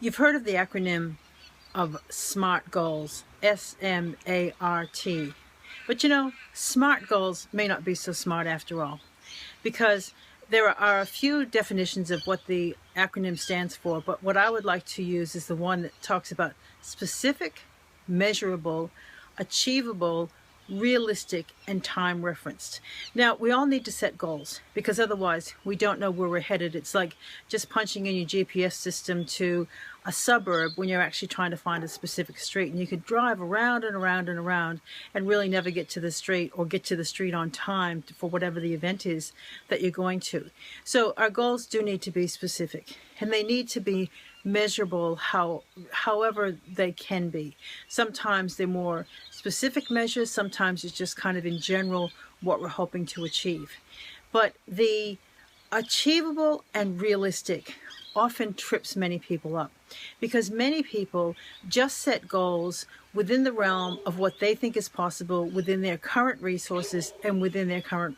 You've heard of the acronym of SMART goals, S-M-A-R-T. But you know, SMART goals may not be so smart after all, because there are a few definitions of what the acronym stands for, but what I would like to use is the one that talks about specific, measurable, achievable, realistic, and time referenced. Now, we all need to set goals because otherwise we don't know where we're headed. It's like just punching in your GPS system to a suburb when you're actually trying to find a specific street, and you could drive around and around and around and really never get to the street, or get to the street on time for whatever the event is that you're going to. So our goals do need to be specific, and they need to be measurable however they can be. Sometimes they're more specific measures, sometimes it's just kind of in general what we're hoping to achieve. But the achievable and realistic often trips many people up, because many people just set goals within the realm of what they think is possible within their current resources and within their current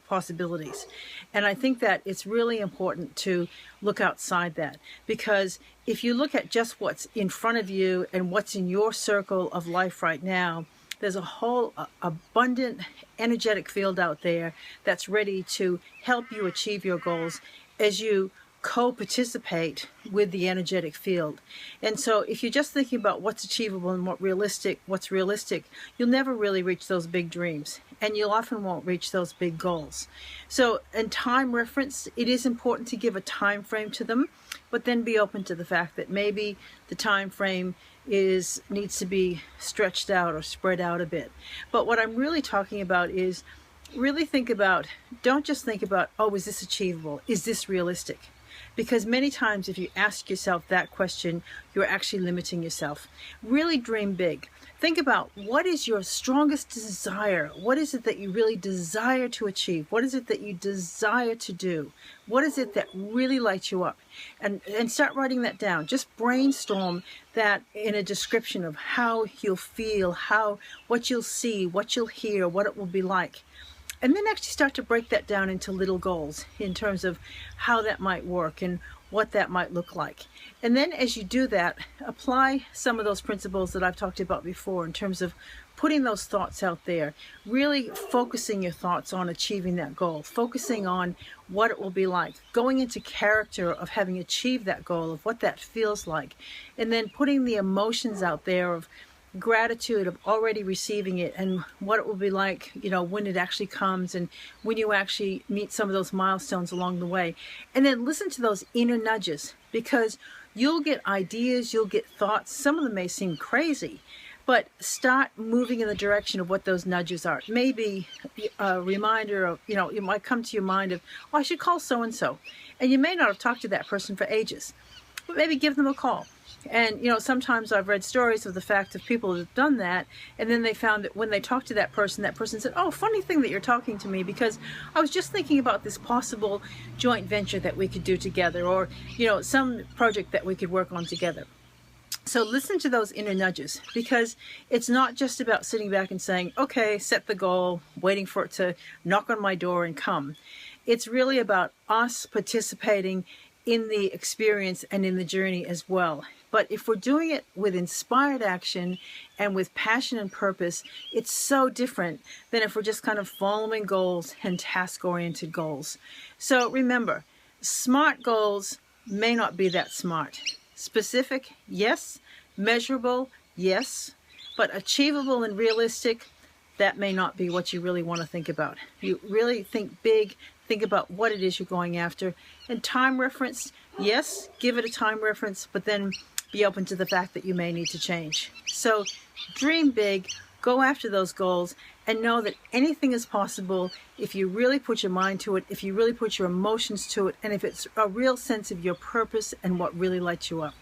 possibilities. And I think that it's really important to look outside that, because if you look at just what's in front of you and what's in your circle of life right now, there's a whole abundant energetic field out there that's ready to help you achieve your goals as you co-participate with the energetic field. And so if you're just thinking about what's achievable and what's realistic, you'll never really reach those big dreams, and you often won't reach those big goals. So in time reference, it is important to give a time frame to them, but then be open to the fact that maybe the time frame needs to be stretched out or spread out a bit. But what I'm really talking about is really think about, don't just think about, oh, is this achievable? Is this realistic? Because many times if you ask yourself that question, you're actually limiting yourself. Really dream big. Think about, what is your strongest desire? What is it that you really desire to achieve? What is it that you desire to do? What is it that really lights you up? And start writing that down. Just brainstorm that in a description of how you'll feel, what you'll see, what you'll hear, what it will be like. And then actually start to break that down into little goals in terms of how that might work and what that might look like. And then as you do that, apply some of those principles that I've talked about before in terms of putting those thoughts out there, really focusing your thoughts on achieving that goal, focusing on what it will be like, going into character of having achieved that goal, of what that feels like, and then putting the emotions out there of gratitude of already receiving it and what it will be like, when it actually comes and when you actually meet some of those milestones along the way. And then listen to those inner nudges, because you'll get ideas, you'll get thoughts. Some of them may seem crazy, but start moving in the direction of what those nudges are. Maybe a reminder of, it might come to your mind of, oh, I should call so-and-so. And you may not have talked to that person for ages, but maybe give them a call. And, sometimes I've read stories of the fact of people who have done that, and then they found that when they talked to that person said, oh, funny thing that you're talking to me, because I was just thinking about this possible joint venture that we could do together, or, some project that we could work on together. So listen to those inner nudges, because it's not just about sitting back and saying, okay, set the goal, waiting for it to knock on my door and come. It's really about us participating in the experience and in the journey as well. But if we're doing it with inspired action and with passion and purpose, it's so different than if we're just kind of following goals and task-oriented goals. So remember, SMART goals may not be that smart. Specific, yes. Measurable, yes. But achievable and realistic, that may not be what you really want to think about. You really think big, think about what it is you're going after. And time reference, yes, give it a time reference, but then be open to the fact that you may need to change. So dream big, go after those goals, and know that anything is possible if you really put your mind to it, if you really put your emotions to it, and if it's a real sense of your purpose and what really lights you up.